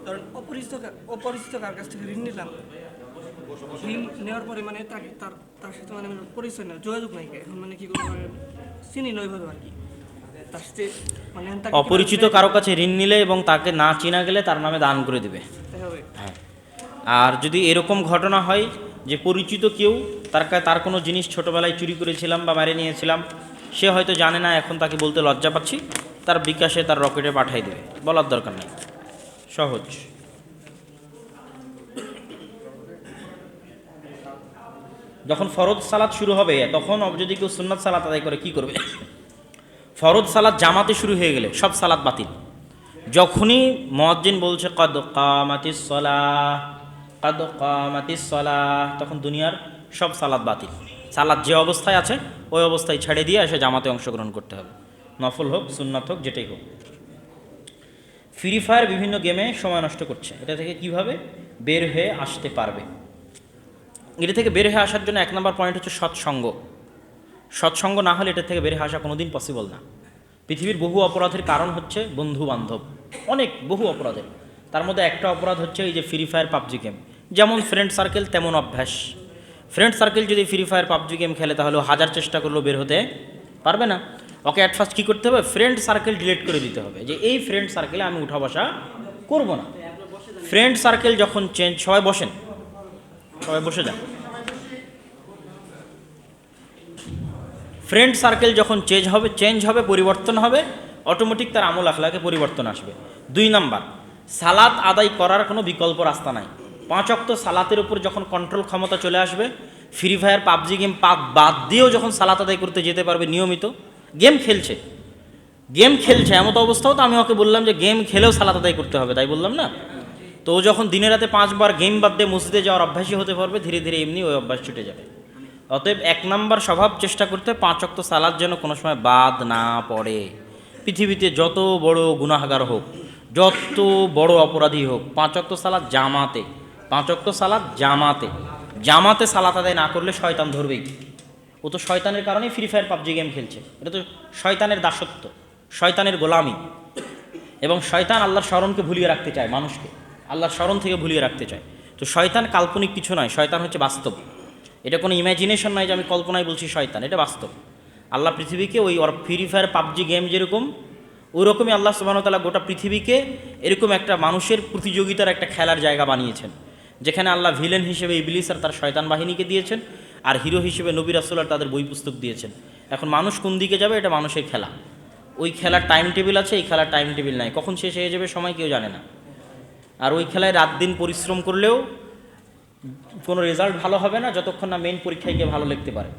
ধরেন অপরিচিত কার কাছ থেকে ঋণ নিলাম, ঋণ নেওয়ার পরে মানে তাকে তার সাথে মানে আমার পরিচয় না, যোগাযোগ নাই, এখন মানে কি করবো, মানে চিনি না ওইভাবে আর কি তার সাথে, মানে তাকে অপরিচিত কারো কাছে ঋণ নিলে এবং তাকে না চেনা গেলে তার নামে দান করে দিবে। হবে। হ্যাঁ, আর যদি এরকম ঘটনা হয় যে পরিচিত কেউ তার কোনো জিনিস ছোটোবেলায় চুরি করেছিলাম বা মেরে নিয়েছিলাম, সে হয়তো জানে না, এখন তাকে বলতে লজ্জা পাচ্ছি, তার বিকাশে তার রকেটে পাঠিয়ে দেবে, বলার দরকার নেই, সহজ। যখন ফরজ সালাত শুরু হবে তখন যদি কেউ সুন্নাত সালাত আদায় করে কি করবে? ফরজ সালাত জামাতে শুরু হয়ে গেলে সব সালাত বাতিল। যখনই মুয়াজ্জিন বলছে কদ কামাতিস সালাহ, কদ কামাতিস সালাহ, তখন দুনিয়ার সব সালাত বাতিল। সালাত যে অবস্থায় আছে ওই অবস্থায় ছেড়ে দিয়ে এসে জামাতে অংশগ্রহণ করতে হবে, নফল হোক সুন্নাত হোক যেটাই হোক। ফ্রি ফায়ার বিভিন্ন গেমে সময় নষ্ট করছে, এটা থেকে কিভাবে বের হয়ে আসতে পারবে? এটা থেকে বের হয়ে আসার জন্য 1 নম্বর পয়েন্ট হচ্ছে সৎসঙ্গ। সৎসঙ্গ না হলে এটা থেকে বের হয়ে আসা কোনোদিন পসিবল না। পৃথিবীর বহু অপরাধের কারণ হচ্ছে বন্ধু বান্ধব, অনেক বহু অপরাধের। তার মধ্যে একটা অপরাধ হচ্ছে এই যে ফ্রি ফায়ার পাবজি গেম। যেমন ফ্রেন্ড সার্কেল তেমন অভ্যাস। ফ্রেন্ড সার্কেল যদি ফ্রি ফায়ার পাবজি গেম খেলে তাহলে হাজার চেষ্টা করলেও বের হতে পারবে না। ওকে অ্যাট ফার্স্ট কী করতে হবে? ফ্রেন্ড সার্কেল ডিলিট করে দিতে হবে, যে এই ফ্রেন্ড সার্কেলে আমি উঠা বসা করবো না। ফ্রেন্ড সার্কেল যখন চেঞ্জ, সবাই বসেন, সবাই বসে যান। ফ্রেন্ড সার্কেল যখন চেঞ্জ হবে পরিবর্তন হবে, অটোমেটিক তার আমল আখলাকে পরিবর্তন আসবে। 2 নাম্বার, সালাত আদায় করার কোনো বিকল্প রাস্তা নাই। 5 ওয়াক্ত সালাতের উপর যখন কন্ট্রোল ক্ষমতা চলে আসবে, ফ্রি ফায়ার পাবজি গেম বাদ দিয়েও যখন সালাত আদায় করতে যেতে পারবে নিয়মিত। গেম খেলছে এমত অবস্থাও তো আমি ওকে বললাম যে গেম খেলেও সালাত আদায় করতে হবে, তাই বললাম না? তো ও যখন দিনে রাতে 5 বার গেম বাদ দিয়ে মসজিদে যাওয়ার অভ্যাসী হতে পারবে, ধীরে ধীরে এমনি ওই অভ্যাস ছুটে যাবে। অতএব 1 নম্বর স্বভাব চেষ্টা করতে 5 ওয়াক্ত সালাত যেন কোনো সময় বাদ না পড়ে। পৃথিবীতে যত বড় গুনাহগার হোক, যত বড় অপরাধী হোক, 5 ওয়াক্ত সালাত জামাতে, 5 ওয়াক্ত সালাত জামাতে সালাত আদায় না করলে শয়তান ধরবেই। ও তো শয়তানের কারণেই ফ্রি ফায়ার পাবজি গেম খেলছে। এটা তো শয়তানের দাসত্ব, শয়তানের গোলামি। এবং শয়তান আল্লাহর স্মরণকে ভুলিয়ে রাখতে চায় মানুষকে, আল্লাহর স্মরণ থেকে ভুলিয়ে রাখতে চায়। তো শয়তান কাল্পনিক কিছু নয়, শয়তান হচ্ছে বাস্তব। এটা কোনো ইমাজিনেশন নয় যে আমি কল্পনায় বলছি শয়তান, এটা বাস্তব। আল্লাহ পৃথিবীকে ওই ফ্রি ফায়ার পাবজি গেম যেরকম, ওই রকমই আল্লাহ সুবহানাহু ওয়া তাআলা গোটা পৃথিবীকে এরকম একটা মানুষের প্রতিযোগিতার একটা খেলার জায়গা বানিয়েছেন, যেখানে আল্লাহ ভিলেন হিসেবে ইবলিস আর তার শয়তান বাহিনীকে দিয়েছেন, আর হিরো হিসেবে নবী রাসূল আর তাদের বই পুস্তক দিয়েছেন। এখন মানুষ কোন দিকে যাবে এটা মানুষের খেলা। ওই খেলার টাইম টেবিল আছে, এই খেলার টাইম টেবিল নাই, কখন শেষ হয়ে যাবে সময় কেউ জানে না। আর ওই খেলায় রাত দিন পরিশ্রম করলেও কোনো রেজাল্ট ভালো হবে না যতক্ষণ না মেইন পরীক্ষায় গিয়ে ভালো লিখতে পারে।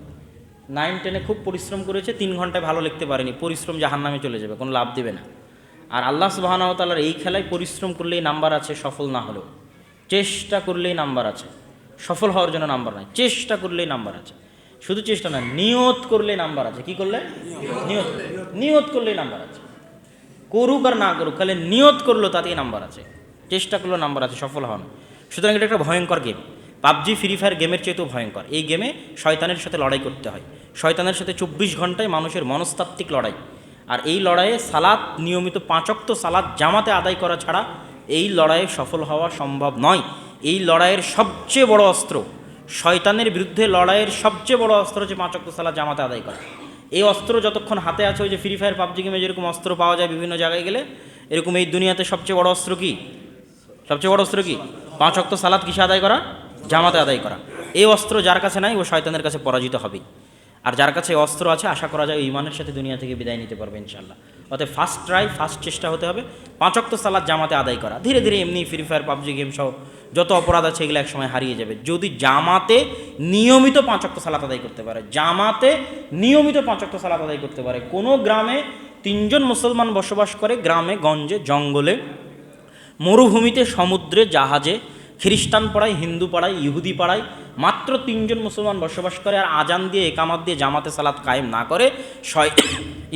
9-10-এ খুব পরিশ্রম করেছে, 3 ঘন্টায় ভালো লিখতে পারেনি, পরিশ্রম জাহান্নামে চলে যাবে, কোনো লাভ দেবে না। আর আল্লাহ সুবহানাহু ওয়া তাআলার এই খেলায় পরিশ্রম করলেই নাম্বার আছে, সফল না হলেও চেষ্টা করলেই নাম্বার আছে। সফল হওয়ার জন্য নাম্বার নাই, চেষ্টা করলেই নাম্বার আছে। শুধু চেষ্টা না, নিয়ত করলেই নাম্বার আছে। কি করলে? নিয়ত করলেই নাম্বার আছে। করুক আর না করুক, খালি নিয়ত করলো তাতেই নাম্বার আছে, চেষ্টা করলো নাম্বার আছে, সফল হওয়া না। সুতরাং এটা একটা ভয়ঙ্কর গেম। পাবজি ফ্রি ফায়ার গেমের চেয়েতেও ভয়ঙ্কর। এই গেমে শয়তানের সাথে লড়াই করতে হয়, শয়তানের সাথে 24 ঘন্টায় মানুষের মনস্তাত্ত্বিক লড়াই। আর এই লড়াইয়ে সালাত, নিয়মিত 5 ওয়াক্ত সালাত জামাতে আদায় করা ছাড়া এই লড়াইয়ে সফল হওয়া সম্ভব নয়। এই লড়াইয়ের সবচেয়ে বড় অস্ত্র, শয়তানের বিরুদ্ধে লড়াইয়ের সবচেয়ে বড় অস্ত্র হচ্ছে 5 ওয়াক্ত সালাত জামাতে আদায় করা। এই অস্ত্র যতক্ষণ হাতে আছে, ওই যে ফ্রি ফায়ার পাবজি গেমে যেরকম অস্ত্র পাওয়া যায় বিভিন্ন জায়গায় গেলে, এরকম এই দুনিয়াতে সবচেয়ে বড় অস্ত্র কি? 5 ওয়াক্ত সালাত কিসে আদায় করা? জামাতে আদায় করা। এই অস্ত্র যার কাছে নাই ও শয়তানের কাছে পরাজিত হবেই। আর যার কাছে অস্ত্র আছে আশা করা যায় ইমানের সাথে দুনিয়া থেকে বিদায় নিতে পারবে ইনশাল্লাহ। অতএব ফার্স্ট চেষ্টা হতে হবে 5 ওয়াক্ত সালাত জামাতে আদায় করা। ধীরে ধীরে এমনি ফ্রি ফায়ার পাবজি গেম সহ যত অপরাধ আছে এগুলো একসময় হারিয়ে যাবে, যদি জামাতে নিয়মিত 5 ওয়াক্ত সালাত আদায় করতে পারে। জামাতে নিয়মিত 5 ওয়াক্ত সালাত আদায় করতে পারে। কোনো গ্রামে 3 জন মুসলমান বসবাস করে, গ্রামে গঞ্জে জঙ্গলে মরুভূমিতে সমুদ্রে জাহাজে, খ্রিস্টান পাড়ায়, হিন্দু পাড়ায়, ইহুদি পাড়ায় মাত্র 3 জন মুসলমান বসবাস করে, আর আজান দিয়ে একামাত দিয়ে জামাতে সালাত কায়েম না করে,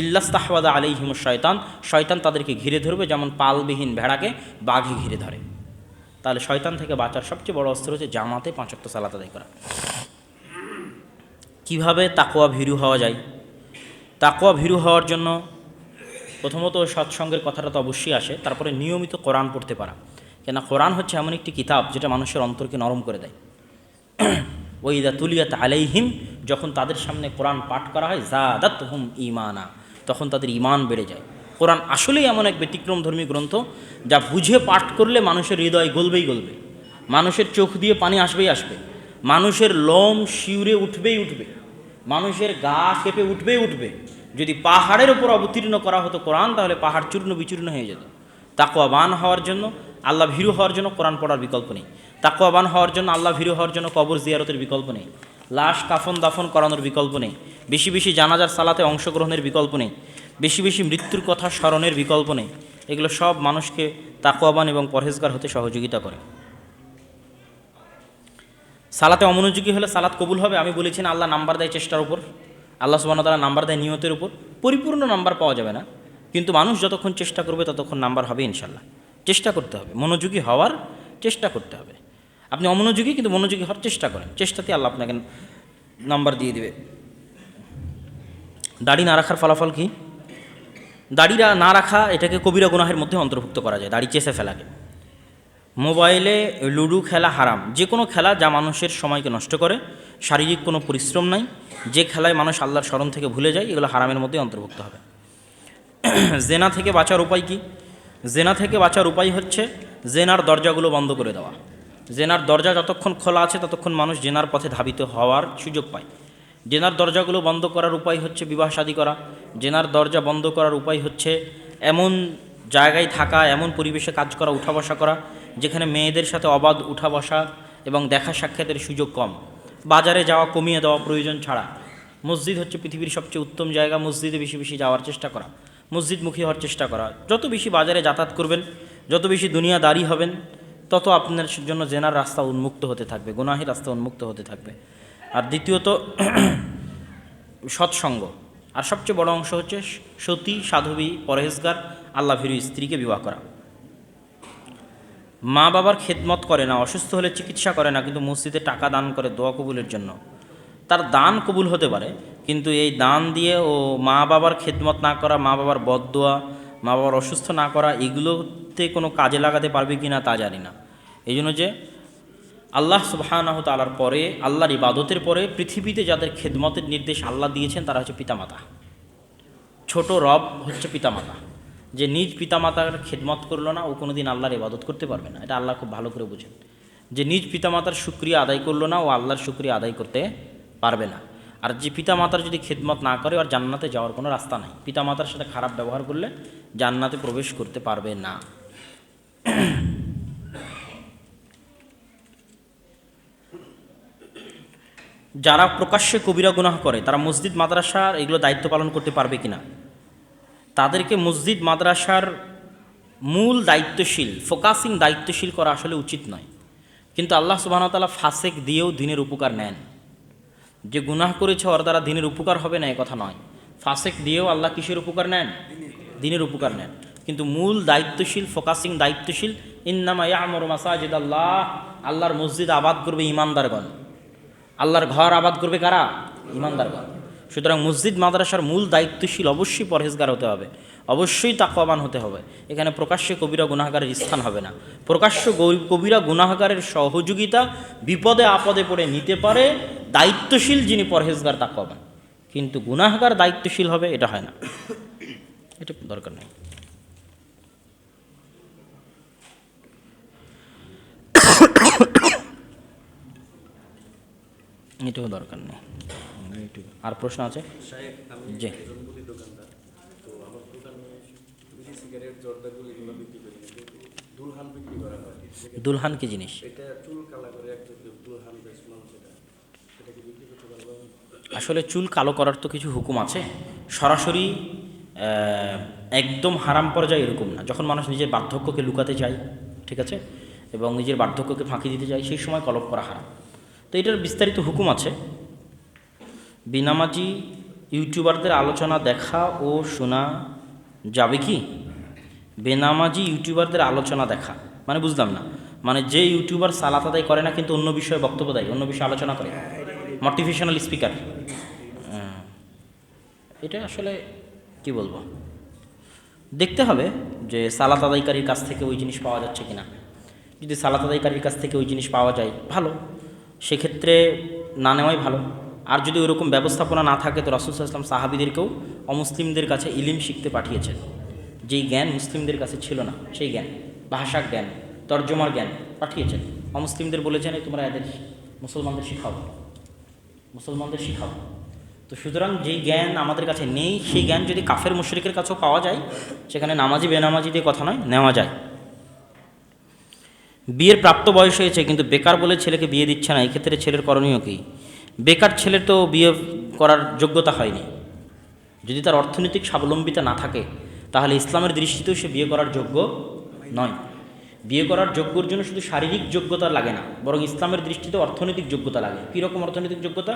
ইল্লাস্তাহওয়াদা আলাইহিমুশ শয়তান, শয়তান তাদেরকে ঘিরে ধরবে, যেমন পালবিহীন ভেড়াকে বাঘে ঘিরে ধরে। তাহলে শয়তান থেকে বাঁচার সবচেয়ে বড় অস্ত্র হচ্ছে জামাতে 5 ওয়াক্ত সালাত আদায় করা। কিভাবে তাকওয়া ভীরু হওয়া যায়? তাকওয়া ভীরু হওয়ার জন্য প্রথমত সৎসঙ্গের কথাটা তো অবশ্যই আসে, তারপরে নিয়মিত কোরআন পড়তে পারা। কেন কোরআন হচ্ছে এমন একটি কিতাব যেটা মানুষের অন্তরকে নরম করে দেয়। ওইদা তুলিয়াত আলাইহিম, যখন তাদের সামনে কোরআন পাঠ করা হয়, জাদাতহুম ঈমানা, তখন তাদের ঈমান বেড়ে যায়। কোরআন আসলেই এমন এক ব্যতিক্রমধর্মী গ্রন্থ যা বুঝে পাঠ করলে মানুষের হৃদয় গলবেই গলবে, মানুষের চোখ দিয়ে পানি আসবেই আসবে, মানুষের লোম শিউরে উঠবেই উঠবে, মানুষের গা কেঁপে উঠবেই উঠবে। যদি পাহাড়ের উপর অবতীর্ণ করা হতো কোরআন, তাহলে পাহাড় চূর্ণ বিচূর্ণ হয়ে যেত। তাকওয়াবান হওয়ার জন্য, আল্লাহ ভীরু হওয়ার জন্য কোরআন পড়ার বিকল্প নেই। তাকওয়াবান হওয়ার জন্য, আল্লাহ ভীরু হওয়ার জন্য কবর জিয়ারতের বিকল্প নেই, লাশ কাফন দাফন করানোর বিকল্প নেই, বেশি বেশি জানাজার সালাতে অংশগ্রহণের বিকল্প নেই, বেশি বেশি মৃত্যুর কথা স্মরণের বিকল্প নেই। এগুলো সব মানুষকে তাকওয়াবান এবং পরহেজগার হতে সহযোগিতা করে। সালাতে অমনোযোগী হলে সালাত কবুল হবে? আমি বলেছি না, আল্লাহ নাম্বার দেয় চেষ্টার উপর, আল্লাহ সুবহানাহু ওয়া তাআলা নাম্বার দেয় নিয়তের উপর। পরিপূর্ণ নাম্বার পাওয়া যাবে না, কিন্তু মানুষ যতক্ষণ চেষ্টা করবে ততক্ষণ নাম্বার হবে ইনশাল্লাহ। চেষ্টা করতে হবে, মনোযোগী হওয়ার চেষ্টা করতে হবে। আপনি অমনোযোগী কিন্তু মনোযোগী হওয়ার চেষ্টা করেন, চেষ্টাতে আল্লাহ আপনাকে নাম্বার দিয়ে দেবে। দাড়ি না রাখার ফলাফল কি? দাড়ি না রাখা এটাকে কবিরা গুনাহের মধ্যে অন্তর্ভুক্ত করা যায়, দাড়ি চেষে ফেলাকে। মোবাইলে লুডো খেলা হারাম, যে কোনো খেলা যা মানুষের সময়কে নষ্ট করে, শারীরিক কোনো পরিশ্রম নাই, যে খেলায় মানুষ আল্লাহর স্মরণ থেকে ভুলে যায়, এগুলো হারামের মধ্যে অন্তর্ভুক্ত হবে। জেনা থেকে বাঁচার উপায় কি? জেনা থেকে বাঁচার উপায় হচ্ছে জেনার দরজাগুলো বন্ধ করে দেওয়া। জেনার দরজা যতক্ষণ খোলা আছে ততক্ষণ মানুষ জেনার পথে ধাবিত হওয়ার সুযোগ পায়। জেনার দরজাগুলো বন্ধ করার উপায় হচ্ছে বিবাহ শাদী করা। জেনার দরজা বন্ধ করার উপায় হচ্ছে এমন জায়গায় থাকা, এমন পরিবেশে কাজ করা, উঠা বসা করা যেখানে মেয়েদের সাথে অবাধ উঠা বসা এবং দেখা সাক্ষাতের সুযোগ কম। বাজারে যাওয়া কমিয়ে দেওয়া প্রয়োজন ছাড়া। মসজিদ হচ্ছে পৃথিবীর সবচেয়ে উত্তম জায়গা, মসজিদে বেশি বেশি যাওয়ার চেষ্টা করা, মসজিদমুখী হওয়ার চেষ্টা করা। যত বেশি বাজারে যাতায়াত করবেন, যত বেশি দুনিয়াদারি হবেন, তত আপনার জন্য জেনার রাস্তা উন্মুক্ত হতে থাকবে, গুনাহের রাস্তা উন্মুক্ত হতে থাকবে। আর দ্বিতীয়ত সৎসঙ্গ। আর সবচেয়ে বড় অংশ হচ্ছে সতী, সাধবী, পরহেজগার, আল্লাহভীরু স্ত্রীকে বিবাহ করা। মা বাবার খেদমত করে না, অসুস্থ হলে চিকিৎসা করে না, কিন্তু মসজিদে টাকা দান করে দোয়া কবুলের জন্য। তার দান কবুল হতে পারে, কিন্তু এই দান দিয়ে ও মা বাবার খেদমত না করা, মা বাবার বদদোয়া, মা বাবার অসুস্থ না করা, এগুলোতে কোনো কাজে লাগাতে পারবে কি না তা জানি না। এই জন্য যে আল্লাহ সুবহানাহু ওয়া তাআলার পরে, আল্লাহর ইবাদতের পরে পৃথিবীতে যাদের খেদমতের নির্দেশ আল্লাহ দিয়েছেন তারা হচ্ছে পিতামাতা। ছোট রব হচ্ছে পিতামাতা। যে নিজ পিতামাতার খেদমত করলো না, ও কোনোদিন আল্লাহর ইবাদত করতে পারবে না। এটা আল্লাহ খুব ভালো করে বুঝেন। যে নিজ পিতামাতার শুকরিয়া আদায় করলো না, ও আল্লাহর শুকরিয়া আদায় করতে পারবে না। আর যে পিতামাতার যদি খেদমত না করে, আর জান্নাতে যাওয়ার কোনো রাস্তা নাই। পিতামাতার সাথে খারাপ ব্যবহার করলে জান্নাতে প্রবেশ করতে পারবে না। যারা প্রকাশ্যে কবিরা গুনাহ করে, তারা মসজিদ মাদ্রাসার এগুলো দায়িত্ব পালন করতে পারবে কিনা? তাদেরকে মসজিদ মাদ্রাসার মূল দায়িত্বশীল, ফোকাসিং দায়িত্বশীল করা আসলে উচিত নয়। কিন্তু আল্লাহ সুবহানাহু ওয়া তাআলা ফাসেক দিয়েও দিনের উপকার নেন। যে গুনাহ করেছে ওর দ্বারা দিনের উপকার হবে না এ কথা নয়। ফাসেক দিয়েও আল্লাহ কিসের উপকার নেন? দিনের উপকার নেন। কিন্তু মূল দায়িত্বশীল, ফোকাসিং দায়িত্বশীল, ইন্নামা ইয়া'মুরু মাসাজিদাল্লাহ, আল্লাহর মসজিদ আবাদ করবে ঈমানদারগণ। আল্লাহর ঘর আবাদ করবে কারা? ঈমানদারগণ। সুতরাং মসজিদ মাদ্রাসার মূল দায়িত্বশীল অবশ্যই পরহেজগার হতে হবে, অবশ্যই তাকওয়াবান হতে হবে। এখানে প্রকাশ্যে কবিরা গুনাহগারের স্থান হবে না। প্রকাশ্য কবিরা গুনাহগারের সহযোগিতা বিপদে আপদে পড়ে নিতে পারে দায়িত্বশীল যিনি পরহেজগার, তাকওয়াবান। কিন্তু গুনাহগার দায়িত্বশীল হবে, এটা হয় না, এটা দরকার নেই। এটাও দরকার নেই। আর প্রশ্ন আছে? জি। দুলহান কি জিনিস? আসলে চুল কালো করার তো কিছু হুকুম আছে, সরাসরি একদম হারাম পর্যায়ে এরকম না। যখন মানুষ নিজের বার্ধক্যকে লুকাতে চায়, ঠিক আছে, এবং নিজের বার্ধক্যকে ফাঁকি দিতে চায়, সেই সময় কলপ করা হারাম। তো এটার বিস্তারিত হুকুম আছে। বিনামাজি ইউটিউবারদের আলোচনা দেখা ও শোনা যাবে কি? বেনামাজি ইউটিউবারদের আলোচনা দেখা মানে বুঝলাম না। মানে যে ইউটিউবার সালাত আদায় করে না কিন্তু অন্য বিষয়ে বক্তব্য দেয়, অন্য বিষয়ে আলোচনা করে, মোটিভেশনাল স্পিকার, এটা আসলে কি বলবো, দেখতে হবে যে সালাত আদায়কারীর কাছ থেকে ওই জিনিস পাওয়া যাচ্ছে কিনা। যদি সালাত আদায়কারীর কাছ থেকে ওই জিনিস পাওয়া যায় ভালো, সেক্ষেত্রে না নেওয়াই ভালো। আর যদি ওইরকম ব্যবস্থাপনা না থাকে তো রাসূল সাল্লাল্লাহু আলাইহি ওয়াসাল্লাম সাহাবীদেরকেও অমুসলিমদের কাছে ইলম শিখতে পাঠিয়েছেন, যেই জ্ঞান মুসলিমদের কাছে ছিল না, সেই জ্ঞান, ভাষার জ্ঞান, তর্জমার জ্ঞান পাঠিয়েছেন। অমুসলিমদের বলেছেন এই তোমরা এদের মুসলমানদের শিখাও। তো সুতরাং যেই জ্ঞান আমাদের কাছে নেই সেই জ্ঞান যদি কাফের মুশরিকের কাছেও পাওয়া যায়, সেখানে নামাজি বেনামাজি দিয়ে কথা নয়, নেওয়া যায়। বিয়ের প্রাপ্ত বয়স হয়েছে কিন্তু বেকার বলে ছেলেকে বিয়ে দিচ্ছে না, এই ক্ষেত্রে ছেলের করণীয় কী? বেকার ছেলের তো বিয়ে করার যোগ্যতা হয়নি। যদি তার অর্থনৈতিক স্বাবলম্বিতা না থাকে তাহলে ইসলামের দৃষ্টিতেও সে বিয়ে করার যোগ্য নয়। বিয়ে করার যোগ্যর জন্য শুধু শারীরিক যোগ্যতা লাগে না, বরং ইসলামের দৃষ্টিতে অর্থনৈতিক যোগ্যতা লাগে। কীরকম অর্থনৈতিক যোগ্যতা?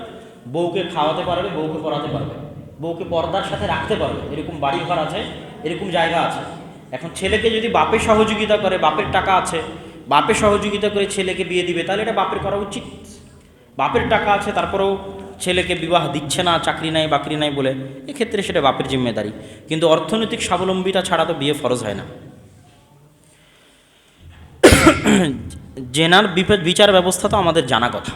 বউকে খাওয়াতে পারবে, বউকে পড়াতে পারবে, বউকে পর্দার সাথে রাখতে পারবে, এরকম বাড়ি ঘর আছে, এরকম জায়গা আছে। এখন ছেলেকে যদি বাপে সহযোগিতা করে, বাপের টাকা আছে, বাপে সহযোগিতা করে ছেলেকে বিয়ে দিবে, তাহলে এটা বাপের করা উচিত। বাপের টাকা আছে তারপরেও ছেলেকে বিবাহ দিচ্ছে না, চাকরি নাই বাকরি নাই বলে, এক্ষেত্রে সেটা বাপের জিম্মেদারি। কিন্তু অর্থনৈতিক স্বাবলম্বিতা ছাড়া তো বিয়ে ফরজ হয় না। জেনার বিচার ব্যবস্থা তো আমাদের জানা কথা,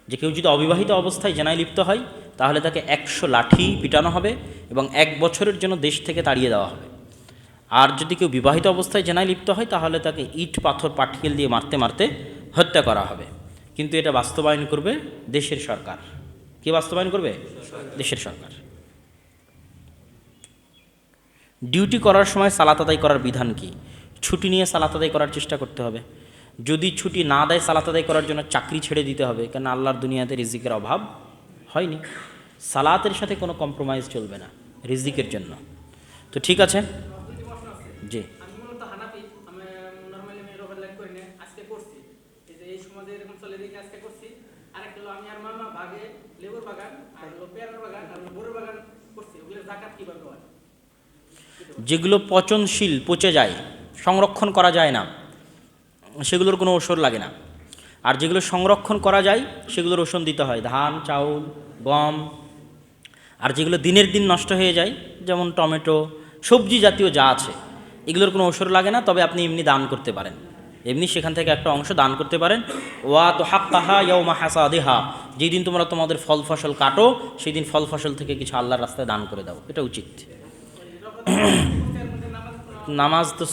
যে কেউ যদি অবিবাহিত অবস্থায় জেনায় লিপ্ত হয় তাহলে তাকে 100 লাঠি পিটানো হবে এবং 1 বছরের জন্য দেশ থেকে তাড়িয়ে দেওয়া হবে। আর যদি কেউ বিবাহিত অবস্থায় জেনায় লিপ্ত হয় তাহলে তাকে ইট পাথর পাটকেল দিয়ে মারতে মারতে হত্যা করা হবে। কিন্তু এটা বাস্তবায়ন করবে দেশের সরকার। কে বাস্তবায়ন করবে? দেশের সরকার। ডিউটি করার সময় সালাত আদায় করার বিধান কি? ছুটি নিয়ে সালাত আদায় করার চেষ্টা করতে হবে। যদি ছুটি না দেয় সালাত আদায় করার জন্য চাকরি ছেড়ে দিতে হবে, কেন আল্লাহর দুনিয়াতে রিজিকের অভাব হয়নি। সালাতের সাথে কোনো কম্প্রোমাইজ চলবে না রিজিকের জন্য। তো ঠিক আছে, জি। আমি মূলত হানাফি, আমি নরমালি আমি রোবেল লাইক করি না, আজকে করছি। এই যে এই সমাজে এরকম চলে দেখে আজকে করছি। আরেকটা হলো আমি আর মামা ভাগে লেবুর বাগান আর হলো পেয়ারার বাগান আর হলো বড়ুর বাগান করছি। ওগুলোর যাকাত কিভাবে হয়? যেগুলো পচনশীল, পচে যায়, সংরক্ষণ করা যায় না, সেগুলোর কোনো ওষুধ লাগে না। আর যেগুলো সংরক্ষণ করা যায় সেগুলোর ওষুধ দিতে হয়, ধান, চাউল, গম। আর যেগুলো দিনের দিন নষ্ট হয়ে যায়, যেমন টমেটো, সবজি জাতীয় যা আছে, এগুলোর কোনো ওষুধ লাগে না। তবে আপনি এমনি দান করতে পারেন, এমনি সেখান থেকে একটা অংশ দান করতে পারেন। ওয়া তো হাক্কাহা ইয়াউমা হাসাদিহা, যেই দিন তোমরা তোমাদের ফল ফসল কাটো সেই দিন ফল ফসল থেকে কিছু আল্লাহর রাস্তায় দান করে দাও, এটা উচিত। নামাজ তো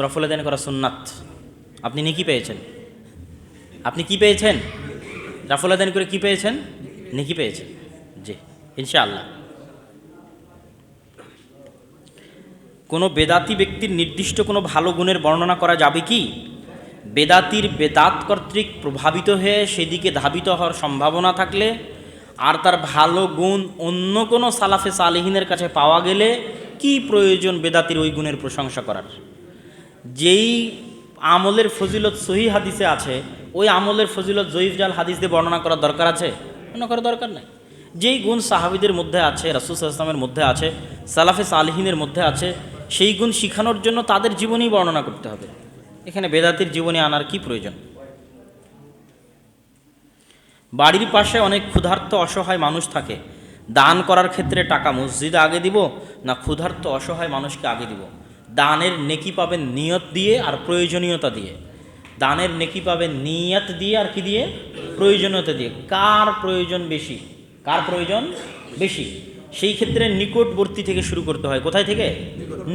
রফল আদায় করা সুন্নাত। আপনি নেকি পেয়েছেন, আপনি কি পেয়েছেন? রফল আদায় করে কি পেয়েছেন? নেকি পেয়েছেন, জি ইনশাআল্লাহ। কোনো বেদাতি ব্যক্তির নির্দিষ্ট কোনো ভালো গুণের বর্ণনা করা যাবে কি? বেদাতির বেদাত কর্তৃক প্রভাবিত হয়ে সেদিকে ধাবিত হওয়ার সম্ভাবনা থাকলে আর তার ভালো গুণ অন্য কোনো সালাফে সালেহিনের কাছে পাওয়া গেলে কি প্রয়োজন বেদাতির ওই গুণের প্রশংসা করার? যেই আমলের ফজিলত সহি হাদিসে আছে ওই আমলের ফজিলত জয়ীফ জাল হাদিস দিয়ে বর্ণনা করার দরকার আছে? মনে করার দরকার নাই। যেই গুণ সাহাবীদের মধ্যে আছে, রাসূল সাল্লাল্লাহু আলাইহি ওয়াসাল্লামের মধ্যে আছে, সালাফে সালেহিনের মধ্যে আছে, সেই গুণ শিখানোর জন্য তাদের জীবনী বর্ণনা করতে হবে। এখানে বেদাতির জীবনী আনার কি প্রয়োজন? বাড়ির পাশে অনেক ক্ষুধার্ত অসহায় মানুষ থাকে, দান করার ক্ষেত্রে টাকা মসজিদে আগে দিব না ক্ষুধার্ত অসহায় মানুষকে আগে দিব? দানের নেকি পাবেন নিয়ত দিয়ে আর প্রয়োজনীয়তা দিয়ে। দানের নেকি পাবেন নিয়ত দিয়ে আর কি দিয়ে? প্রয়োজনীয়তা দিয়ে। কার প্রয়োজন বেশি? কার প্রয়োজন বেশি? সেই ক্ষেত্রে নিকটবর্তী থেকে শুরু করতে হয়। কোথায় থেকে?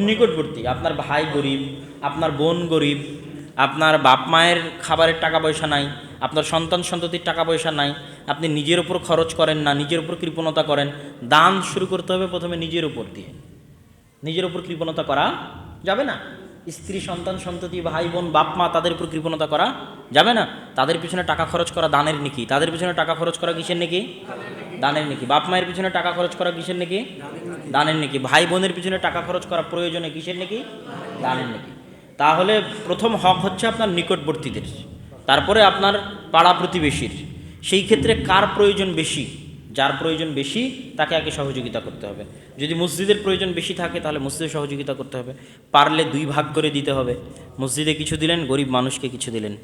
নিকটবর্তী। আপনার ভাই গরিব, আপনার বোন গরিব, আপনার বাপ মায়ের খাবারের টাকা পয়সা নাই, আপনার সন্তান সন্ততির টাকা পয়সা নাই, আপনি নিজের উপর খরচ করেন না, নিজের উপর কৃপণতা করেন, দান শুরু করতে হবে প্রথমে নিজের উপর দিয়ে। নিজের উপর কৃপণতা করা যাবে না। স্ত্রী, সন্তান সন্ততি, ভাই বোন, বাপ মা, তাদের উপর কৃপণতা করা যাবে না। তাদের পিছনে টাকা খরচ করা দানের নেকি। তাদের পিছনে টাকা খরচ করা কিসের নেকি? দানের নেকি। বাপ মায়ের পিছনে টাকা খরচ করা কিসের নেকি? দানের নেকি। ভাই বোনের পিছনে টাকা খরচ করা প্রয়োজনে কিসের নেকি? দানের নেকি। তাহলে প্রথম হক হচ্ছে আপনার নিকটবর্তীদের, তারপরে আপনার পাড়া প্রতিবেশীর। সেই ক্ষেত্রে কার প্রয়োজন বেশি? যার প্রয়োজন বেশি তাকে আগে সহযোগিতা করতে হবে। যদি মসজিদের প্রয়োজন বেশি থাকে তাহলে মসজিদে সহযোগিতা করতে হবে। পারলে 2 ভাগ করে দিতে হবে, মসজিদে কিছু দিলেন, গরিব মানুষকে কিছু দিলেন।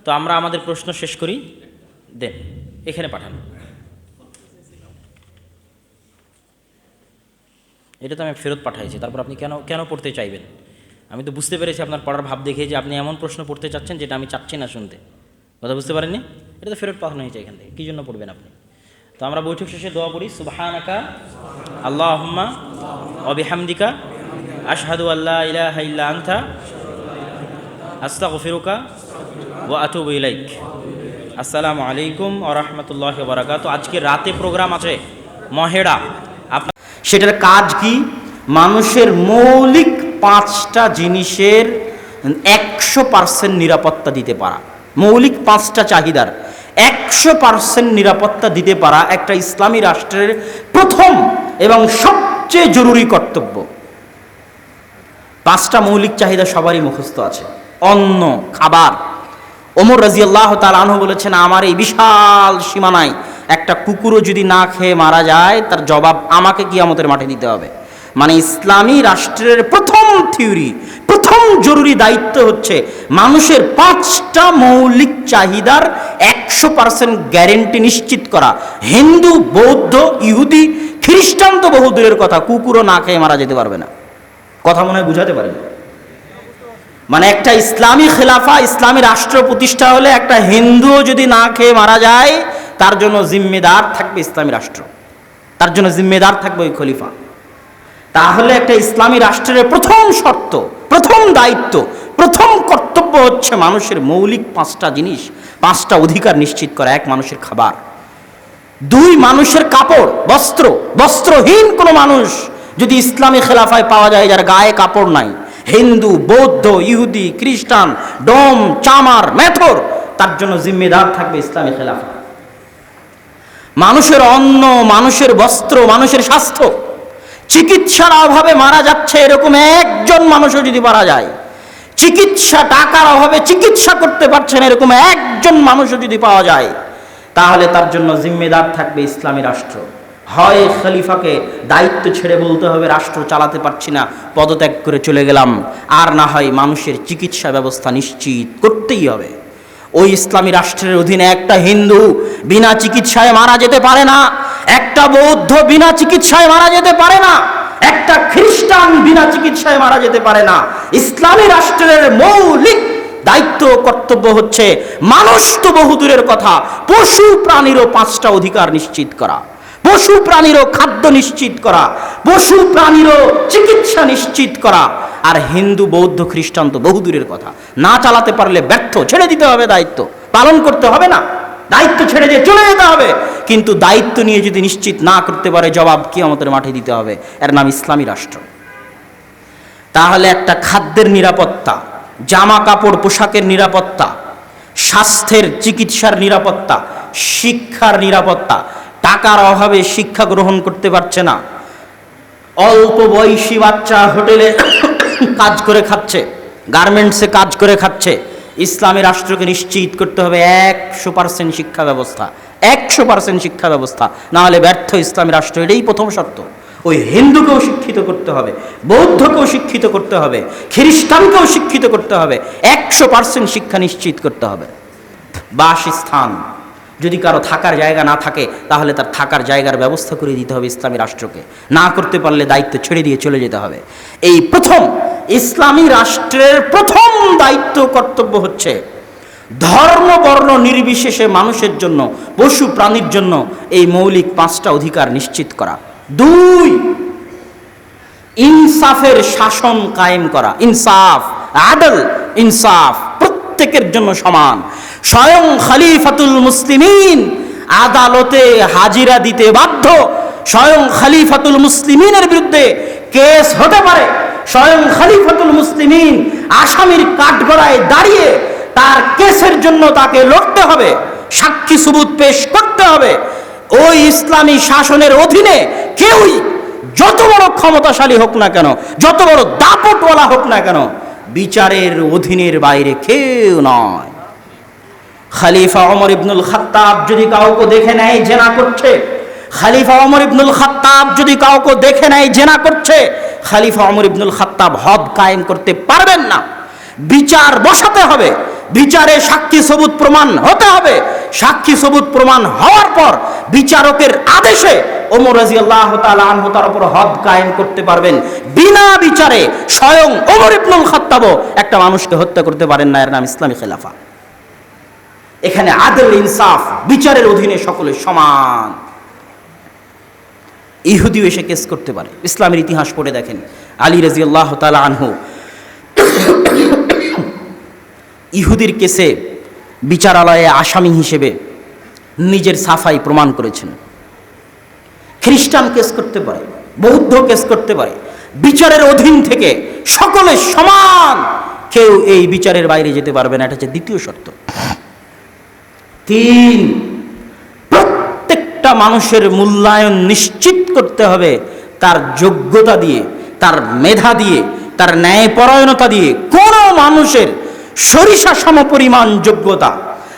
তো আমরা আমাদের প্রশ্ন শেষ করি, দেন এখানে পাঠান। এটা তো আমি ফেরত পাঠাইছি, তারপর আপনি কেন পড়তে চাইবেন? আমি তো বুঝতে পেরেছি আপনার পড়ার ভাব দেখে যে আপনি এমন প্রশ্ন পড়তে চাচ্ছেন যেটা আমি চাচ্ছি না শুনতে। কথা বুঝতে পারেননি? এটা তো ফেরত পাঠানো হয়েছে এখান থেকে, কী জন্য পড়বেন আপনি? তো আমরা বৈঠক শেষে দোয়া পড়ি, সুবহানাকা আল্লাহুম্মা ওয়া বিহামদিকা আশহাদু আল্লা ইলাহা ইল্লা আনতা আস্তাগফিরুকা ওয়া আতুবু ইলাইক। আসসালামু আলাইকুম ওয়া রাহমাতুল্লাহি ওয়া বারাকাতুহু। আজকে রাতে প্রোগ্রাম আছে মহেড়া। সেটার কাজ কি? মানুষের মৌলিক 5টা জিনিসের 100% নিরাপত্তা দিতে পারা, মৌলিক 5টা চাহিদার 100% নিরাপত্তা দিতে পারা একটা ইসলামী রাষ্ট্রের প্রথম এবং সবচেয়ে জরুরি কর্তব্য। 5টা মৌলিক চাহিদা সবারই মুখস্থ আছে। অন্ন, খাবার। ওমর রাদিয়াল্লাহু তাআলা আনহু বলেছেন, আমার এই বিশাল সীমানায় একটা কুকুরও যদি না খেয়ে মারা যায় তার জবাব আমাকে কিয়ামতের মাঠে দিতে হবে। মানে ইসলামী রাষ্ট্রের প্রথম থিওরি, প্রথম জরুরি দায়িত্ব হচ্ছে মানুষের 5টা মৌলিক চাহিদার 100% গ্যারেন্টি নিশ্চিত করা। হিন্দু, বৌদ্ধ, ইহুদি, খ্রিস্টান তো বহু দূরের কথা, কুকুরও না খেয়ে মারা যেতে পারবে না। কথা মনে হয় বুঝাতে পারেন? মানে একটা ইসলামী খেলাফা, ইসলামী রাষ্ট্র প্রতিষ্ঠা হলে একটা হিন্দুও যদি না খেয়ে মারা যায় তার জন্য জিম্মেদার থাকবে ইসলামী রাষ্ট্র, তার জন্য জিম্মেদার থাকবে ওই খলিফা। তাহলে একটা ইসলামী রাষ্ট্রের প্রথম শর্ত, প্রথম দায়িত্ব, প্রথম কর্তব্য হচ্ছে মানুষের মৌলিক 5টা জিনিস, 5টা অধিকার নিশ্চিত করা। 1, মানুষের খাবার। 2, মানুষের কাপড়, বস্ত্র। বস্ত্রহীন কোনো মানুষ যদি ইসলামী খেলাফায় পাওয়া যায় যার গায়ে কাপড় নাই, হিন্দু, বৌদ্ধ, ইহুদি, খ্রিস্টান, ডোম, চামার, মেথর, তার জন্য জিম্মেদার থাকবে ইসলামী খেলাফা। মানুষের অন্ন, মানুষের বস্ত্র, মানুষের স্বাস্থ্য। চিকিৎসার অভাবে মারা যাচ্ছে এরকম একজন মানুষও যদি মারা যায়, চিকিৎসা, টাকার অভাবে চিকিৎসা করতে পারছেন এরকম একজন মানুষও যদি পাওয়া যায়, তাহলে তার জন্য জিম্মেদার থাকবে ইসলামী রাষ্ট্র। হয় খলিফাকে দায়িত্ব ছেড়ে বলতে হবে রাষ্ট্র চালাতে পারছি না, পদত্যাগ করে চলে গেলাম, আর না হয় মানুষের চিকিৎসা ব্যবস্থা নিশ্চিত করতেই হবে। ওই ইসলামী রাষ্ট্রের অধীনে একটা হিন্দু বিনা চিকিৎসায় মারা যেতে পারে না, একটা বৌদ্ধ বিনা চিকিৎসায় মারা যেতে পারে না, একটা খ্রিস্টান বিনা চিকিৎসায় মারা যেতে পারে না। ইসলামী রাষ্ট্রের মৌলিক দায়িত্ব, কর্তব্য হচ্ছে মানুষ তো বহুদূরের কথা, পশু প্রাণীরও 5টা অধিকার নিশ্চিত করা, পশু প্রাণীরও খাদ্য নিশ্চিত করা, পশু প্রাণীরও চিকিৎসা নিশ্চিত করা। আর হিন্দু, বৌদ্ধ, খ্রিস্টান তো বহুদূরের কথা, না চালাতে পারলে ব্যর্থ, ছেড়ে দিতে হবে, দায়িত্ব পালন করতে হবে না, দায়িত্ব ছেড়ে দিয়ে চলে যেতে হবে। কিন্তু দায়িত্ব নিয়ে যদি নিশ্চিত না করতে পারে জবাব কিয়ামতের মাঠে দিতে হবে। এর নাম ইসলামী রাষ্ট্র। তাহলে একটা খাদ্যের নিরাপত্তা, জামা কাপড় পোশাকের নিরাপত্তা, স্বাস্থ্যের চিকিৎসার নিরাপত্তা, শিক্ষার নিরাপত্তা। টাকার অভাবে শিক্ষা গ্রহণ করতে পারছে না, অল্প বয়সী বাচ্চা হোটেলে কাজ করে খাচ্ছে, গার্মেন্টসে কাজ করে খাচ্ছে। ইসলামী রাষ্ট্রকে নিশ্চিত করতে হবে 100% শিক্ষা ব্যবস্থা, 100% শিক্ষা ব্যবস্থা, না হলে ব্যর্থ ইসলামী রাষ্ট্র। এটাই প্রথম শর্ত। ওই হিন্দুকেও শিক্ষিত করতে হবে, বৌদ্ধকেও শিক্ষিত করতে হবে, খ্রিস্টানকেও শিক্ষিত করতে হবে, 100% শিক্ষা নিশ্চিত করতে হবে। বাসস্থান, যদি কারো থাকার জায়গা না থাকে তাহলে তার থাকার জায়গার ব্যবস্থা করে দিতে হবে ইসলামী রাষ্ট্রকে, না করতে পারলে দায়িত্ব ছেড়ে দিয়ে চলে যেতে হবে। এই প্রথম ইসলামী রাষ্ট্রের প্রথম দায়িত্ব, কর্তব্য হচ্ছে ধর্ম বর্ণ নির্বিশেষে মানুষের জন্য, পশু প্রাণীর জন্য এই মৌলিক 5টা অধিকার নিশ্চিত করা। 2, ইনসাফের শাসন কায়েম করা। ইনসাফ, আদল, ইনসাফ, প্রত্যেকের জন্য সমান। স্বয়ং খলিফাতুল মুসলিমিন আদালতে হাজিরা দিতে বাধ্য। স্বয়ং খলিফাতুল মুসলিমিনের বিরুদ্ধে কেস হতে পারে, স্বয়ং খলিফাতুল মুসলিমিন আসামির কাঠগড়ায় দাঁড়িয়ে তার কেসের জন্য তাকে লড়তে হবে, সাক্ষী সুবুত পেশ করতে হবে। ওই ইসলামী শাসনের অধীনে কেউই যত বড় ক্ষমতাশালী হোক না কেন, যত বড় দাপটওয়ালা হোক না কেন, বিচারের অধীনের বাইরে কেউ নয়। খলিফা ওমর ইবনুল খাত্তাব যদি কাউকে দেখে নেয় জেনা করছে, খলিফা ওমর ইবনুল খাত্তাব যদি কাউকে দেখে নেয় জেনা করছে, খলিফা ওমর ইবনুল খাত্তাব হদ কায়েম করতে পারবেন না, বিচার বসাতে হবে। বিচারে সাক্ষী সবুত প্রমাণ হতে হবে। সাক্ষী সবুত প্রমাণ হওয়ার পর বিচারকের আদেশে ওমর রাদিয়াল্লাহু তাআলা আনহু তার উপর হদ কায়েম করতে পারবেন। বিনা বিচারে স্বয়ং ওমর ইবনুল খাত্তাবও একটা মানুষকে হত্যা করতে পারেন না, এর নাম ইসলামী খেলাফা। এখানে আদল ইনসাফ, বিচারের অধীনে সকলে সমান। ইহুদিও এসে কেস করতে পারে। ইসলামের ইতিহাস পড়ে দেখেন, আলী রাদিয়াল্লাহু তাআলা আনহু ইহুদির কেসে বিচারালয়ে আসামি হিসেবে নিজের সাফাই প্রমাণ করেছেন। খ্রিস্টান কেস করতে পারে, বৌদ্ধ কেস করতে পারে। বিচারের অধীন থেকে সকলে সমান, কেউ এই বিচারের বাইরে যেতে পারবে না। এটা হচ্ছে দ্বিতীয় শর্ত। 3, প্রত্যেকটা মানুষের মূল্যায়ন নিশ্চিত করতে হবে তার যোগ্যতা দিয়ে, তার মেধা দিয়ে, তার ন্যায়পরায়ণতা দিয়ে। কোনো মানুষের সরিষা সমপরিমাণ যোগ্যতা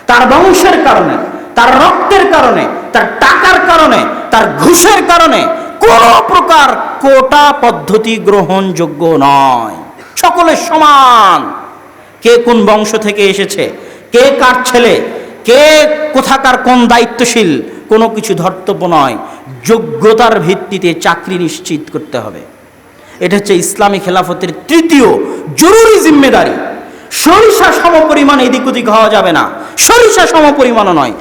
তার বংশের কারণে, তার রক্তের কারণে, তার টাকার কারণে, তার ঘুষের কারণে কোনো প্রকার কোটা পদ্ধতি গ্রহণযোগ্য নয়। সকলে সমান। কে কোন বংশ থেকে এসেছে, কে কার ছেলে, কে কোথাকার কোন দায়িত্বশীল, কোনো কিছু ধর্তব্য নয়। যোগ্যতার ভিত্তিতে চাকরি নিশ্চিত করতে হবে। এটা হচ্ছে ইসলামী খেলাফতের তৃতীয় জরুরি জিম্মেদারি। সরিষা সমপরিমাণ এদিক ওদিক হওয়া যাবে না, সরিষা সমপরিমাণও নয়।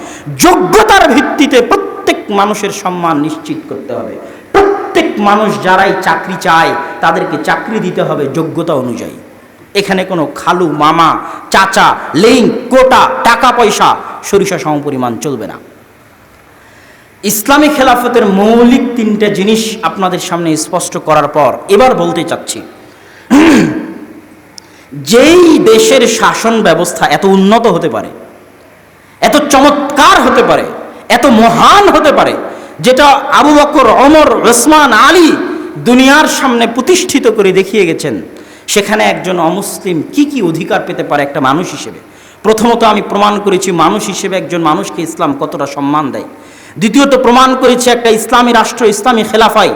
যোগ্যতার ভিত্তিতে প্রত্যেক মানুষের সম্মান নিশ্চিত করতে হবে। প্রত্যেক মানুষ যারাই চাকরি চায় তাদেরকে চাকরি দিতে হবে যোগ্যতা অনুযায়ী। এখানে কোনো খালু, মামা, চাচা, লিঙ্ক, কোটা, টাকা পয়সা সরিষা সমপরিমাণ চলবে না। ইসলামী খেলাফতের মৌলিক 3টে জিনিস আপনাদের সামনে স্পষ্ট করার পর এবার বলতে চাচ্ছি, যেই দেশের শাসন ব্যবস্থা এত উন্নত হতে পারে, এত চমৎকার হতে পারে, এত মহান হতে পারে, যেটা আবু বকর, ওমর, ওসমান, আলী দুনিয়ার সামনে প্রতিষ্ঠিত করে দেখিয়ে গেছেন, সেখানে একজন অমুসলিম কি কি অধিকার পেতে পারে একটা মানুষ হিসেবে। প্রথমত আমি প্রমাণ করেছি মানুষ হিসেবে একজন মানুষকে ইসলাম কতটা সম্মান দেয়। দ্বিতীয়ত প্রমাণ করেছে একটা ইসলামী রাষ্ট্র, ইসলামী খেলাফায়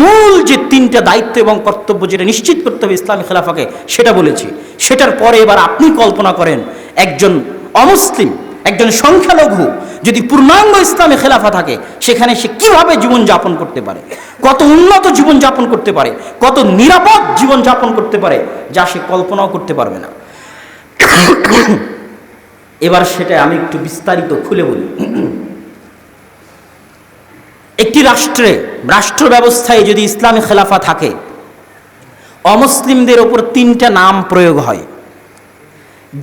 মূল যে 3টে দায়িত্ব এবং কর্তব্য যেটা নিশ্চিত করতে হবে ইসলামী খেলাফাকে, সেটা বলেছি। সেটার পরে এবার আপনি কল্পনা করেন একজন অমুসলিম, একজন সংখ্যালঘু যদি পূর্ণাঙ্গ ইসলামী খেলাফা থাকে, সেখানে সে কিভাবে জীবনযাপন করতে পারে, কত উন্নত জীবনযাপন করতে পারে, কত নিরাপদ জীবনযাপন করতে পারে, যা সে কল্পনাও করতে পারবে না। এবার সেটা আমি একটু বিস্তারিত খুলে বলি। একটি রাষ্ট্রে, রাষ্ট্র ব্যবস্থায় যদি ইসলামী খেলাফা থাকে, অমুসলিমদের ওপর 3টা নাম প্রয়োগ হয়।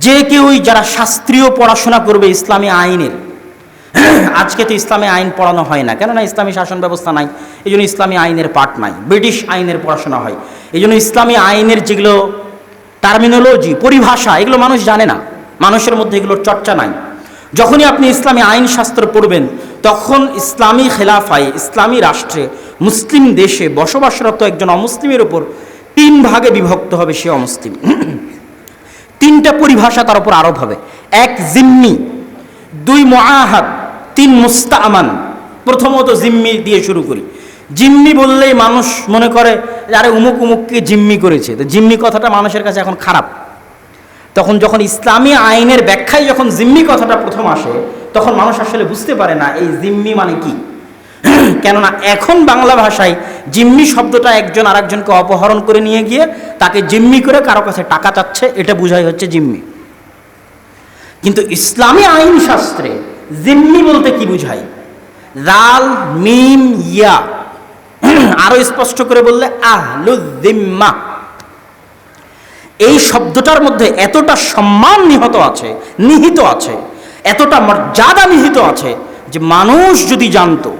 যে কেউই যারা শাস্ত্রীয় পড়াশোনা করবে ইসলামী আইনের, আজকে তো ইসলামী আইন পড়ানো হয় না, কেননা ইসলামী শাসন ব্যবস্থা নাই, এই জন্য ইসলামী আইনের পাঠ নাই। ব্রিটিশ আইনের পড়াশোনা হয়, এই জন্য ইসলামী আইনের যেগুলো টার্মিনোলজি, পরিভাষা, এগুলো মানুষ জানে না, মানুষের মধ্যে এগুলোর চর্চা নাই। যখনই আপনি ইসলামী আইন শাস্ত্র পড়বেন, তখন ইসলামী খেলাফায়, ইসলামী রাষ্ট্রে, মুসলিম দেশে বসবাসরত একজন অমুসলিমের ওপর 3 ভাগে বিভক্ত হবে সে অমুসলিম। 3টা পরিভাষা তার উপর আরোপ হবে। 1 জিম্মি, 2 মুআহাদ, 3 মুস্তাআমান। প্রথমত জিম্মি দিয়ে শুরু করি। জিম্মি বললেই মানুষ মনে করে আরে উমুক উমুককে জিম্মি করেছে, তো জিম্মি কথাটা মানুষের কাছে এখন খারাপ। তখন যখন ইসলামী আইনের ব্যাখ্যায় যখন জিম্মি কথাটা প্রথম আসে, তখন মানুষ আসলে বুঝতে পারে না এই জিম্মি মানে কি। কেননা এখন বাংলা ভাষায় জিম্মি শব্দটা একজন আরেকজনকে অপহরণ করে নিয়ে গিয়ে তাকে জিম্মি করে কারো কাছে টাকা চাচ্ছে, এটা বোঝাই হচ্ছে জিম্মি। কিন্তু ইসলামী আইন শাস্ত্রে জিম্মি বলতে কি বুঝায়? রাল মিম ইয়া, আরো স্পষ্ট করে বললে আহলুযিম্মা। এই শব্দটার মধ্যে এতটা সম্মান নিহিত আছে, এতটা মর্যাদা নিহিত আছে যে মানুষ যদি জানতো,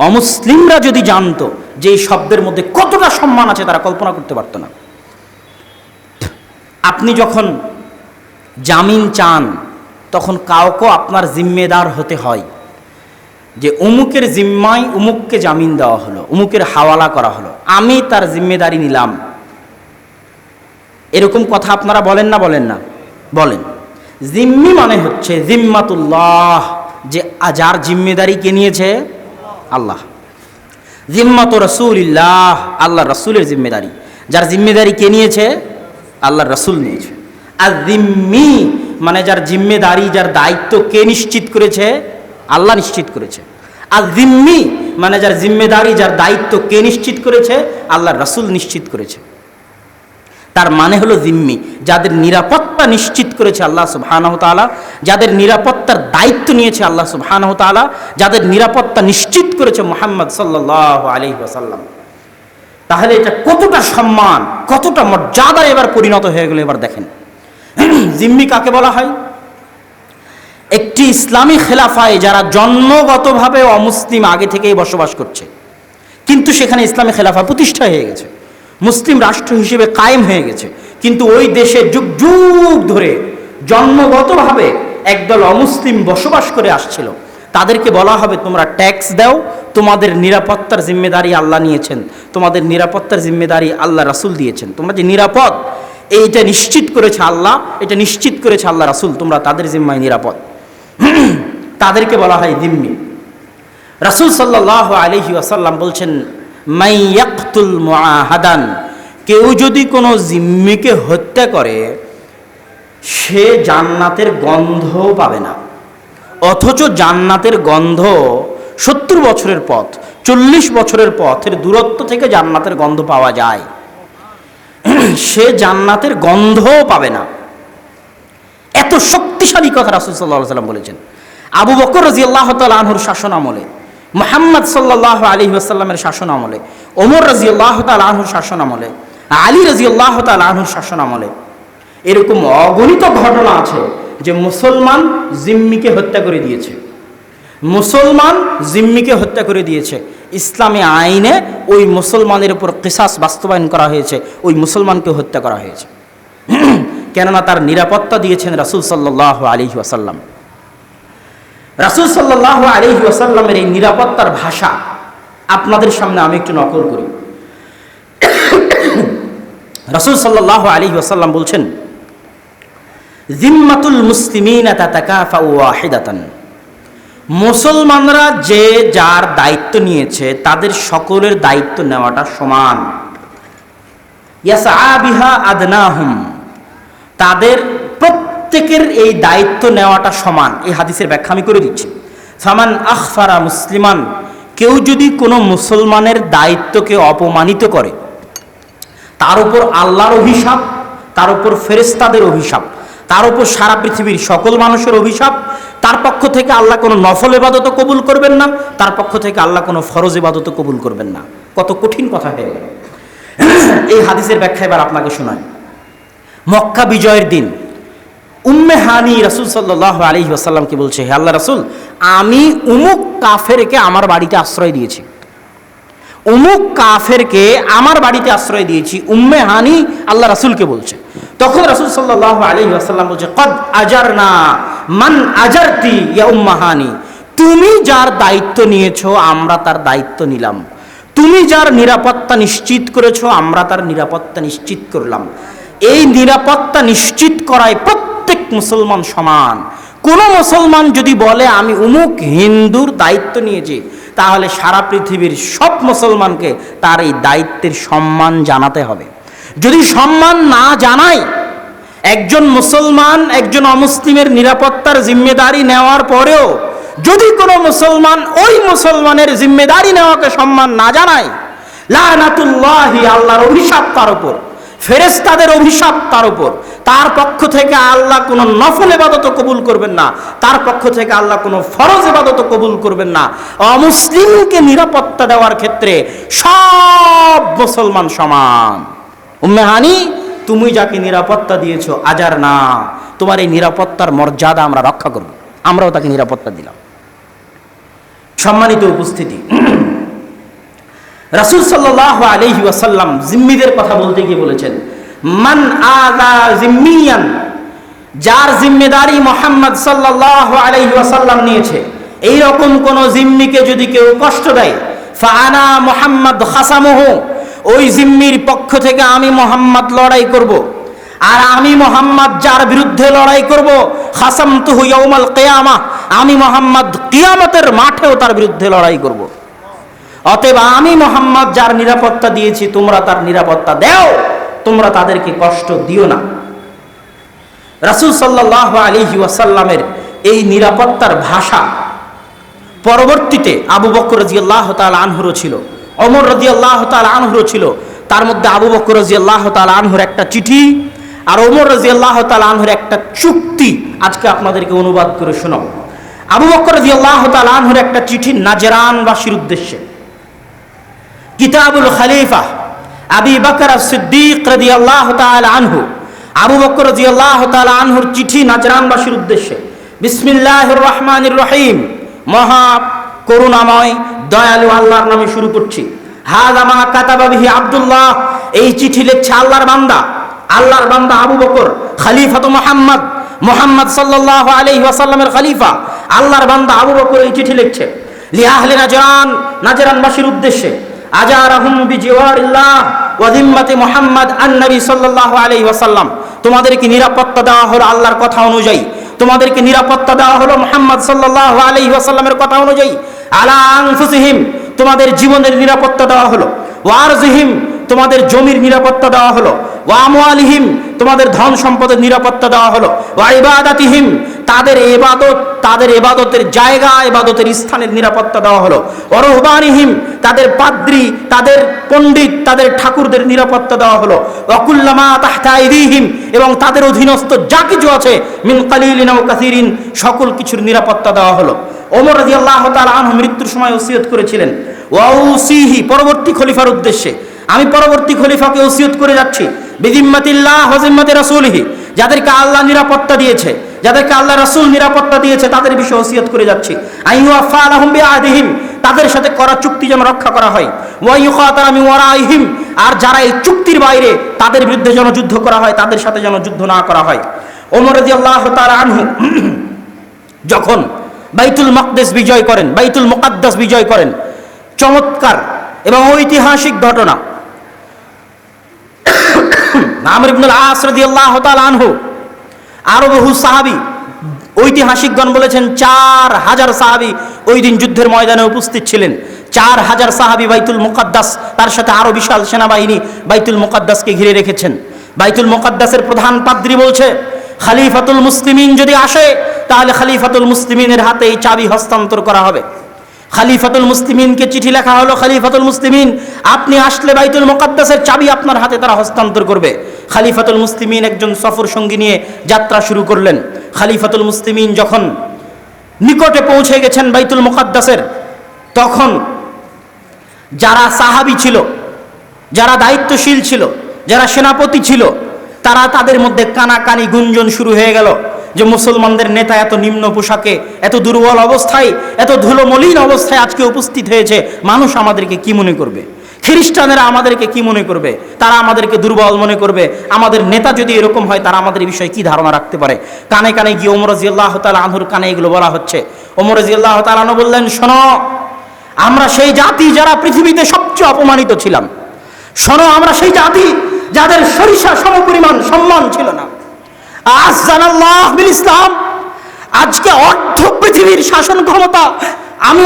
অমুসলিমরা যদি জানতো যে এই শব্দের মধ্যে কতটা সম্মান আছে, তারা কল্পনা করতে পারতো না। আপনি যখন জামিন চান, তখন কাউকে আপনার জিম্মেদার হতে হয় যে অমুকের জিম্মায় অমুককে জামিন দেওয়া হলো, অমুকের হাওয়ালা করা হলো, আমি তার জিম্মেদারি নিলাম। এরকম কথা আপনারা বলেন না? বলেন না? বলেন। জিম্মি মানে হচ্ছে জিম্মাতুল্লাহ, যে যার জিম্মেদারি কে নিয়েছে? আল্লাহ। জিম্মাতু রাসূলিল্লাহ, আল্লাহ রাসূলের জিম্মেদারি, যার জিম্মেদারি কে নিয়েছে? আল্লাহর রাসূল নিয়েছে। আর জিম্মি মানে যার জিম্মেদারি, যার দায়িত্ব কে নিশ্চিত করেছে? আল্লাহ নিশ্চিত করেছে। আর জিম্মি মানে যার জিম্মেদারি, যার দায়িত্ব কে নিশ্চিত করেছে? আল্লাহর রাসূল নিশ্চিত করেছে। তার মানে হলো জিম্মি, যাদের নিরাপত্তা নিশ্চিত করেছে আল্লাহ সুবহানাহু ওয়া তাআলা, যাদের নিরাপত্তার দায়িত্ব নিয়েছে আল্লাহ সুবহানাহু ওয়া তাআলা, যাদের নিরাপত্তা নিশ্চিত করেছে মুহাম্মদ সাল্লাল্লাহু আলাইহি ওয়াসাল্লাম। তাহলে এটা কতটা সম্মান, কতটা মর্যাদা এবার পরিণত হয়ে গেল। এবার দেখেন জিম্মি কাকে বলা হয়? একটি ইসলামী খেলাফায় যারা জন্মগতভাবে অমুসলিম আগে থেকেই বসবাস করছে, কিন্তু সেখানে ইসলামী খেলাফা প্রতিষ্ঠা হয়ে গেছে, মুসলিম রাষ্ট্র হিসেবে কায়েম হয়ে গেছে, কিন্তু ওই দেশে যুগ যুগ ধরে জন্মগতভাবে একদল অমুসলিম বসবাস করে আসছিল, তাদেরকে বলা হবে তোমরা ট্যাক্স দাও, তোমাদের নিরাপত্তার জিম্মেদারি আল্লাহ নিয়েছেন, তোমাদের নিরাপত্তার জিম্মেদারি আল্লাহ রাসূল দিয়েছেন, তোমরা যে নিরাপদ এইটা নিশ্চিত করেছে আল্লাহ, এটা নিশ্চিত করেছে আল্লাহ রাসূল, তোমরা তাদের জিম্মায় নিরাপদ। তাদেরকে বলা হয় জিম্মি। রাসূল সাল্লাল্লাহু আলাইহি ওয়াসাল্লাম বলছেন মান ইয়াকতুল মুআহাদান, কেউ যদি কোনো জিম্মিকে হত্যা করে সে জান্নাতের গন্ধ পাবে না। অথচ জান্নাতের গন্ধ 70 বছরের পথ, 40 বছরের পথের দূরত্ব থেকে জান্নাতের গন্ধ পাওয়া যায়, সে জান্নাতের গন্ধও পাবে না। এত শক্তিশালী কথা রাসূল সাল্লাল্লাহু আলাইহি ওয়াসাল্লাম বলেছেন। আবু বকর রাদিয়াল্লাহু তাআলা আনহুর শাসন আমলে, মুহাম্মদ সাল্লাল্লাহু আলাইহি ওয়াসাল্লামের শাসন আমলে, ওমর রাদিয়াল্লাহু তাআলা আনহুর শাসন আমলে, আলী রাদিয়াল্লাহু তাআলা আনহুর শাসন আমলে এরকম অগণিত ঘটনা আছে যে মুসলমান জিম্মিকে হত্যা করে দিয়েছে, মুসলমান জিম্মিকে হত্যা করে দিয়েছে। ইসলামী আইনে ওই মুসলমানের উপর কিসাস বাস্তবায়ন করা হয়েছে, ওই মুসলমানকে হত্যা করা হয়েছে। কেননা তার নিরাপত্তা দিয়েছেন রাসূল সাল্লাল্লাহু আলাইহি ওয়াসাল্লাম। রাসূল সাল্লাল্লাহু আলাইহি ওয়াসাল্লামের এই নিরাপত্তার ভাষা আপনাদের সামনে আমি একটু নকল করি। রাসূল সাল্লাল্লাহু আলাইহি ওয়াসাল্লাম বলছেন জিম্মাতুল মুসলিমিনা তাতাকাফাউ ওয়াহিদাতান, মুসলমানরা যে যার দায়িত্ব নিয়েছে তাদের সকলের দায়িত্ব নেওয়াটা সমান। ইয়াসআ বিহা আদনাহুম, তাদের প্রত্যেকের এই দায়িত্ব নেওয়াটা সমান। এই হাদিসের ব্যাখ্যা আমি করে দিচ্ছি। ফামান আখফারা মুসলিমান, কেউ যদি কোনো মুসলমানের দায়িত্বকে অপমানিত করে, তার উপর আল্লাহর অভিশাপ, তার উপর ফেরেশতাদের অভিশাপ, তার উপর সারা পৃথিবীর সকল মানুষের অভিশাপ। তার পক্ষ থেকে আল্লাহ কোনো নফল ইবাদত কবুল করবেন না, তার পক্ষ থেকে আল্লাহ কোনো ফরজ ইবাদত কবুল করবেন না। কত কঠিন কথা হয়ে গেল। এই হাদিসের ব্যাখ্যা এবার আপনাকে শোনায়। মক্কা বিজয়ের দিন উম্মে হানি রাসূল সাল্লাল্লাহু আলাইহি ওয়াসাল্লামকে বলছে, হে আল্লাহ রাসূল, আমি উমুক কাফেরকে আমার বাড়িতে আশ্রয় দিয়েছি, উমুক কাফেরকে আমার বাড়িতে আশ্রয় দিয়েছি। উম্মে হানি আল্লাহ রাসূলকে বলছে। তখন রাসূল সাল্লাল্লাহু আলাইহি ওয়াসাল্লাম বলছে, কদ আজারনা মান আজারতি ইয়া উম্মে হানি, তুমি যার দায়িত্ব নিয়েছো আমরা তার দায়িত্ব নিলাম, তুমি যার নিরাপত্তা নিশ্চিত করেছো আমরা তার নিরাপত্তা নিশ্চিত করলাম। এই নিরাপত্তা নিশ্চিত করায় প্রত্যেক মুসলমান সমান। কোনো মুসলমান যদি বলে আমি উমুক হিন্দুর দায়িত্ব নিয়েছি, তাহলে সারা পৃথিবীর সব মুসলমানকে তার এই দায়িত্বের সম্মান জানাতে হবে। যদি সম্মান না জানায়, একজন মুসলমান একজন অমুসলিমের নিরাপত্তার জিম্মেদারি নেওয়ার পরেও যদি কোনো মুসলমান ওই মুসলমানের জিম্মেদারি নেওয়াকে সম্মান না জানায়, লানাতুল্লাহি, আল্লাহর অভিশাপ তার উপর, ফেরেশতাদের অভিশাপ তার উপর। তার পক্ষ থেকে আল্লাহ কোনো নফল ইবাদত কবুল করবেন না, তার পক্ষ থেকে আল্লাহ কোনো ফরজ ইবাদত কবুল করবেন না। অমুসলিমকে নিরাপত্তা দেওয়ার ক্ষেত্রে সব মুসলমান সমান। উম্মে হানি, তুমি যাকে নিরাপত্তা দিয়েছো আজার না, তোমার এই নিরাপত্তার মর্যাদা আমরা রক্ষা করব, আমরাও তাকে নিরাপত্তা দিলাম। সম্মানিত উপস্থিতি, রাসূল সাল্লাল্লাহু আলাইহি ওয়াসাল্লাম জিম্মিদের কথা বলতে গিয়ে বলেছেন, মান আযা জিম্মিয়ান, যার জিম্মেদারি মুহাম্মদ সাল্লাল্লাহু আলাইহি ওয়াসাল্লাম নিয়েছে, এই রকম কোন জিম্মিকে যদি কেউ কষ্ট দেয়, ফাআনা মুহাম্মদ খাসামুহু, ওই জিম্মির পক্ষ থেকে আমি মুহাম্মদ লড়াই করব। আর আমি মুহাম্মদ যার বিরুদ্ধে লড়াই করব, খাসামতুহু ইয়াউমাল কিয়ামাহ, আমি মুহাম্মদ কিয়ামতের মাঠেও তার বিরুদ্ধে লড়াই করব। অতএব আমি মুহাম্মদ যার নিরাপত্তা দিয়েছি তোমরা তার নিরাপত্তা দাও, তোমরা তাদেরকে কষ্ট দিও না। রাসূল সাল্লাল্লাহু আলাইহি ওয়াসাল্লামের এই নিরাপত্তার ভাষা পরবর্তীতে আবু বকর রাদিয়াল্লাহু তাআলা আনহুরও ছিল, ওমর রাদিয়াল্লাহু তাআলা আনহুরও ছিল। তার মধ্যে আবু বকর রাদিয়াল্লাহু তাআলা আনহুর একটা চিঠি আর ওমর রাদিয়াল্লাহু তাআলা আনহুর একটা চুক্তি আজকে আপনাদেরকে অনুবাদ করে শোনাবো। আবু বকর রাদিয়াল্লাহু তাআলা আনহুর একটা চিঠি নাজরানবাসীর উদ্দেশ্যে। কিতাবুল খলিফা আবি বকর as-সিদ্দিক রাদিয়াল্লাহু তাআলা আনহু, আবু বকর রাদিয়াল্লাহু তাআলা আনহুর চিঠি নাজরানবাসীর উদ্দেশ্যে। বিসমিল্লাহির রহমানির রহিম, মহা করুণাময় দয়ালু আল্লাহর নামে শুরু করছি। হাযা মা কাতাবা বিহি আব্দুল্লাহ, এই চিঠি লিখছে আল্লাহর বান্দা আবু বকর, খলিফাতু মুহাম্মদ সাল্লাল্লাহু আলাইহি ওয়াসাল্লামের খলিফা আল্লাহর বান্দা আবু বকর এই চিঠি লিখছে। লি আহলি নাজরানবাসীর উদ্দেশ্যে। আজারাহুম বিজিওয়ারিল্লাহ ওয়া যিম্মাতি মুহাম্মদ আন-নবী সাল্লাল্লাহু আলাইহি ওয়াসাল্লাম, তোমাদেরকে নিরাপত্তা দেওয়া হলো আল্লাহর কথা অনুযায়ী, তোমাদেরকে নিরাপত্তা দেওয়া হলো মুহাম্মদ সাল্লাল্লাহু আলাইহি ওয়াসাল্লামের কথা অনুযায়ী। আলা আনফুসিহিম, তোমাদের জীবনের নিরাপত্তা দেওয়া হলো। ওয়া আরজিহিম, তোমাদের জমির নিরাপত্তা দেওয়া হলো। ওয়া আমওয়ালিহিম, তোমাদের ধন সম্পদের নিরাপত্তা দেওয়া হলো। ওয়া ইবাদাতিহিম, তাদের ইবাদতের জায়গা, ইবাদতের স্থানের নিরাপত্তা দেওয়া হলো। ওয়া রুহবানিহিম, তাদের পাদ্রী, তাদের পণ্ডিত, তাদের ঠাকুরদের নিরাপত্তা দেওয়া হলো। ওয়া কুল্লামা তাহতা আইদিহিম, এবং তাদের অধীনস্থ যা কিছু আছে মিন কালিলিন ওয়া কাসিরিন, সকল কিছুর নিরাপত্তা দেওয়া হলো। ওমর রাদিয়াল্লাহু তাআলা আনহু মৃত্যুর সময় ওসিয়ত করেছিলেন, ওয়া উসিহি, পরবর্তী খলিফার উদ্দেশ্যে, আমি পরবর্তী খলিফাকে ওসিয়ত করে যাচ্ছি, বিজিম্মাতিল্লাহ ওয়া জিম্মাতি রাসূলিহি, যাদেরকে আল্লাহ নিরাপত্তা দিয়েছে, যাদেরকে আল্লাহ রাসূল নিরাপত্তা দিয়েছে, তাদের বিষয়ে ওসিয়ত করে যাচ্ছি। আইয়ুফা লাহুম বিআহদিহিম, তাদের সাথে করা চুক্তি যেন রক্ষা করা হয়। ওয়া ইউকাতালা মিন ওয়ারাইহিম, আর যারা এই চুক্তির বাইরে তাদের বিরুদ্ধে যেন যুদ্ধ করা হয়, তাদের সাথে যেন যুদ্ধ না করা হয়। ওমর রাদিয়াল্লাহু তাআলা আনহু যখন বাইতুল মাকদিস বিজয় করেন, বাইতুল মুকাদ্দাস বিজয় করেন, চমৎকার এবং ঐতিহাসিক ঘটনা। আমর ইবনুল আস রাদিয়াল্লাহু তাআলা আনহু, আরো বহু সাহাবী, ঐতিহাসিকগণ বলেছেন 4000 সাহাবী ওই দিন যুদ্ধের ময়দানে উপস্থিত ছিলেন। 4000 সাহাবী বাইতুল মুকাদ্দাস, তার সাথে আরো বিশাল সেনাবাহিনী বাইতুল মুকাদ্দাসকে ঘিরে রেখেছেন। বাইতুল মুকাদ্দাসের প্রধান পাদ্রী বলছে, খলিফাতুল মুসলিমিন যদি আসে তাহলে খলিফাতুল মুসলিমিনের হাতে এই চাবি হস্তান্তর করা হবে। খলিফাতুল মুসলিমিনকে চিঠি লেখা হলো, খলিফাতুল মুসলিমিন আপনি আসলে বাইতুল মুকাদ্দাসের চাবি আপনার হাতে তারা হস্তান্তর করবে। খলিফাতুল মুসলিমিন একজন সফর সঙ্গী নিয়ে যাত্রা শুরু করলেন। খলিফাতুল মুসলিমিন যখন নিকটে পৌঁছে গেছেন বাইতুল মুকাদ্দাসের, তখন যারা সাহাবী ছিল, যারা দায়িত্বশীল ছিল, যারা সেনাপতি ছিল, তারা তাদের মধ্যে কানাকানি গুঞ্জন শুরু হয়ে গেল যে মুসলমানদের নেতা এত নিম্ন পোশাকে, এত দুর্বল অবস্থায়, এত ধুলোমলিন অবস্থায় আজকে উপস্থিত হয়েছে, মানুষ আমাদেরকে কি মনে করবে? খ্রিস্টানেরা আমাদেরকে কি মনে করবে? তারা আমাদেরকে দুর্বল মনে করবে। আমাদের নেতা যদি এরকম হয়, তারা আমাদের বিষয়ে কি ধারণা রাখতে পারে? কানে কানে গিয়ে ওমর রাদিয়াল্লাহু তাআলা আনহুর কানে এগুলো বলা হচ্ছে। ওমর রাদিয়াল্লাহু তাআলা আনহু বললেন, শোনো, আমরা সেই জাতি যারা পৃথিবীতে সবচেয়ে অপমানিত ছিলাম। শোনো, আমরা সেই জাতি যাদের সরিষা সমপরিমাণ সম্মান ছিল না। আযানাল্লাহ বিল ইসলাম, আজকে অর্ধ পৃথিবীর শাসন ক্ষমতা আমি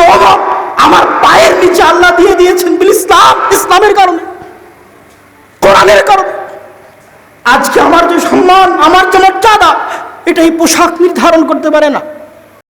আমার পায়ের নিচে আল্লাহ দিয়ে দিয়েছেন বিল ইসলাম, ইসলামের কারণে, কোরআনের কারণে। আজকে আমার যে সম্মান, আমার যে মর্যাদা, এটা এই পোশাক নির্ধারণ করতে পারে না।